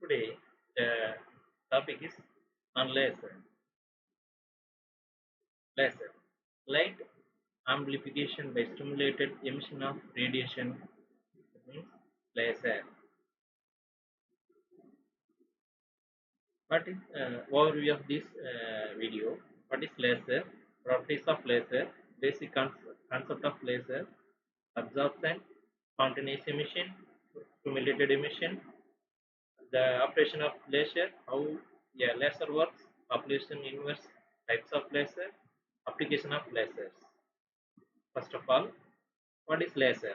Today, the topic is on laser. Laser. Light amplification by stimulated emission of radiation. That means laser. What is overview of this video? What is laser? Properties of laser. Basic concept of laser. Absorption, spontaneous emission, stimulated emission, the operation of laser, how laser works, population inverse, types of laser, application of lasers. First of all, what is laser?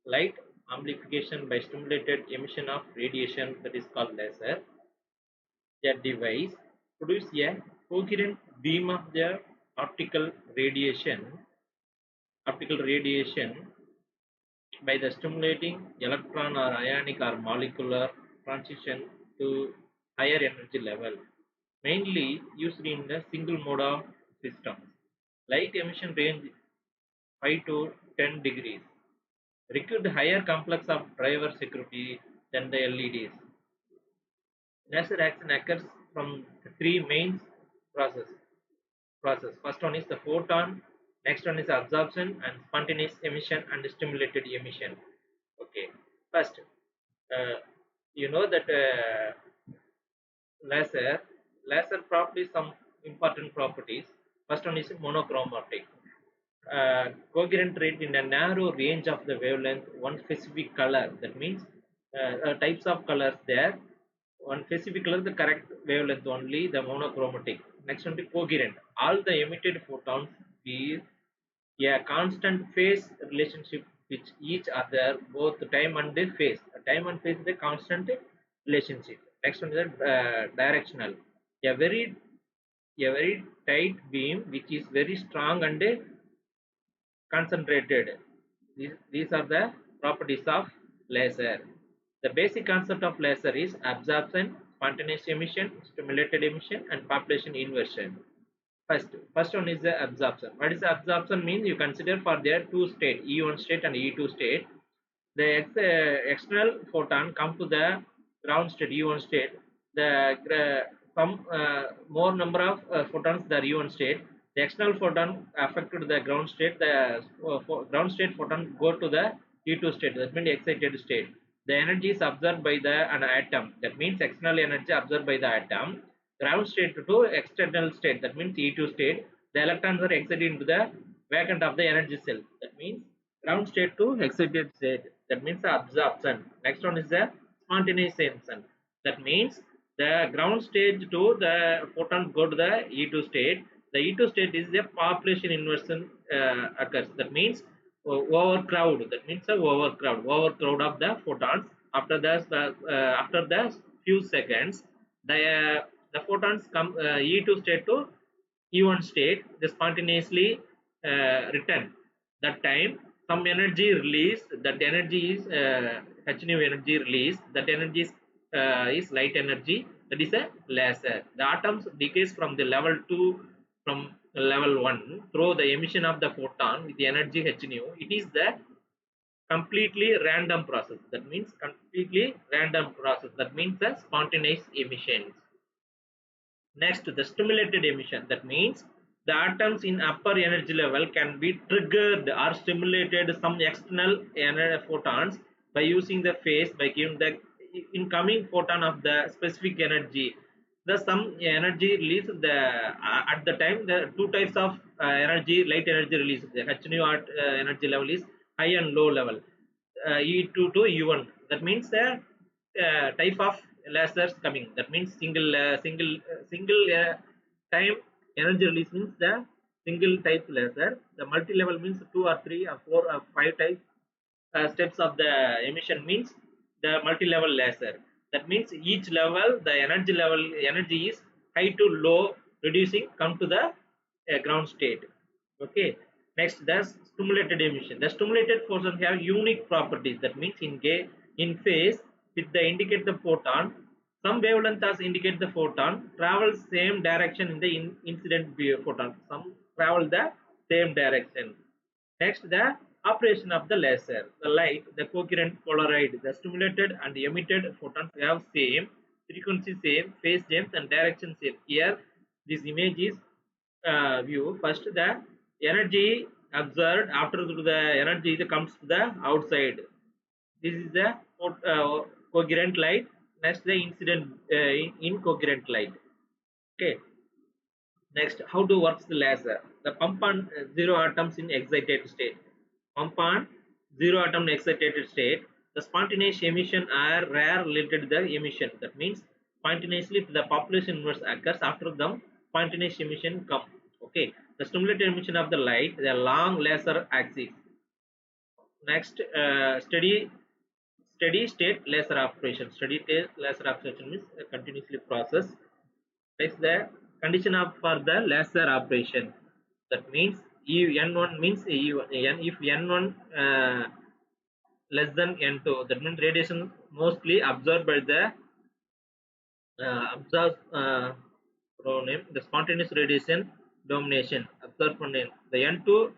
Light amplification by stimulated emission of radiation, that is called laser. A device produces a coherent beam of the optical radiation by the stimulating electron or ionic or molecular transition to higher energy level, mainly used in the single mode of systems. Light emission range 5 to 10 degrees required higher complex of driver security than the LEDs. Laser action occurs from three main process. First one is the photon, next one is absorption and spontaneous emission and stimulated emission. Okay, first, uh, you know that laser, laser properties, some important properties. First one is monochromatic. Coherent rate in a narrow range of the wavelength, one specific color. That means types of colors there. One specific color, the correct wavelength only, the monochromatic. Next one, the coherent. All the emitted photons be a constant phase relationship with each other, both time and phase. Time and phase is a constant relationship. Next one is directional. A very tight beam which is very strong and concentrated. These are the properties of laser. The basic concept of laser is absorption, spontaneous emission, stimulated emission, and population inversion. First one is the absorption. What is the absorption means? You consider for their two state, E1 state and E2 state. The external photon come to the ground state, E1 state. The some more number of photons the E1 state. The external photon affected the ground state. The ground state photon go to the E2 state. That means excited state. The energy is absorbed by an atom. That means external energy absorbed by the atom. Ground state to external state. That means E2 state. The electrons are excited into the vacant of the energy cell. That means ground state to excited state. That means the absorption. Next one is the spontaneous emission. That means the ground stage to the photon go to the E2 state. The E2 state is a population inversion occurs. That means overcrowd. That means a overcrowd of the photons. After the few seconds, the photons come E2 state to E1 state. They spontaneously return. That time some energy released. That energy is h nu energy released. That energy is light energy. That is a laser. The atoms decays from the level 2 from level 1 through the emission of the photon with the energy h nu. It is the completely random process. That means completely random process. That means the spontaneous emissions. Next, the stimulated emission. That means the atoms in upper energy level can be triggered or stimulated some external photons by using the phase by giving the incoming photon of the specific energy. The some energy release the at the time the two types of energy, light energy release. The h nu energy level is high and low level. E2 to E1. That means the type of lasers coming. That means single time energy release means the single type laser. The multi level means two or three or four or five type steps of the emission means the multi level laser. That means each level the energy is high to low, reducing come to the ground state. Okay. Next, the stimulated emission. The stimulated photons have unique properties. That means in phase with the indicate the photon, some wavelengths indicate the photon travels same direction in the incident photon. Some travel the same direction. Next, the Operation of the laser. The light, the coherent polarized, the stimulated and emitted photons have same frequency, same phase, same and direction same. Here, this image is view. First, the energy observed. After the energy comes to the outside. This is the coherent light. Next, the incident incoherent light. Okay. Next, how to works the laser? The pump on zero atoms in excited state. Pump on zero atom excited state. The spontaneous emission are rare related to the emission. That means spontaneously the population inverse occurs after the spontaneous emission come. Okay. The stimulated emission of the light, the long laser axis. Next, steady state laser operation. Steady state laser operation means continuously process. Next, the condition of for the laser operation. That means N1 means N, if N1 less than N2, that means radiation mostly absorbed by the absorbed pronoun, the spontaneous radiation domination absorbed pronoun. The N2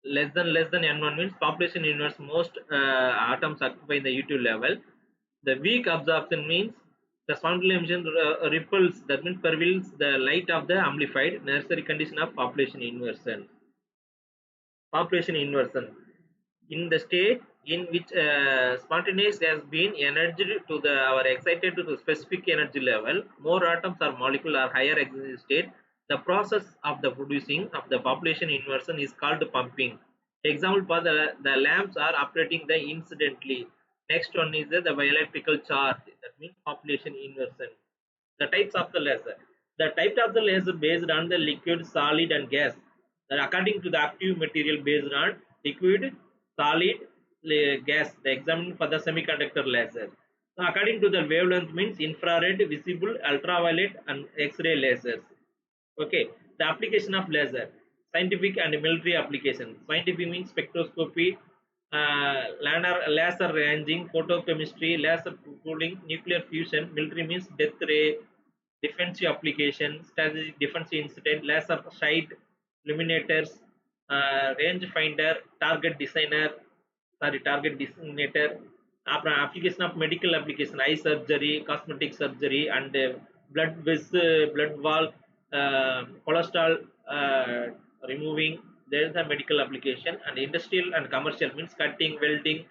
less than N1 means population inverse most atoms occupy the U2 level. The weak absorption means the spontaneous emission repels, that means prevails the light of the amplified necessary condition of population inversion. Population inversion in the state in which spontaneous has been energized to the our excited to the specific energy level, more atoms or molecule are higher excited state. The process of the producing of the population inversion is called pumping. Example for the lamps are operating the incidentally. Next one is the electrical charge, that means population inversion. The types of the laser. The type of the laser based on the liquid, solid, and gas. Then according to the active material based on liquid, solid, gas. The example for the semiconductor laser. Now, according to the wavelength means infrared, visible, ultraviolet, and X-ray lasers. Okay, the application of laser, scientific and military application. Scientific means spectroscopy, laser ranging, photochemistry, laser cooling, nuclear fusion. Military means death ray, defensive application, strategic defense incident, laser sight, illuminators, range finder, target designator. Application of medical application, eye surgery, cosmetic surgery, and blood wall, cholesterol removing. There is a medical application. And industrial and commercial means cutting, welding,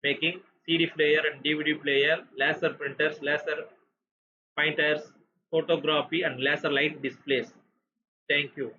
making CD player and DVD player, laser printers, laser pointers, photography, and laser light displays. Thank you.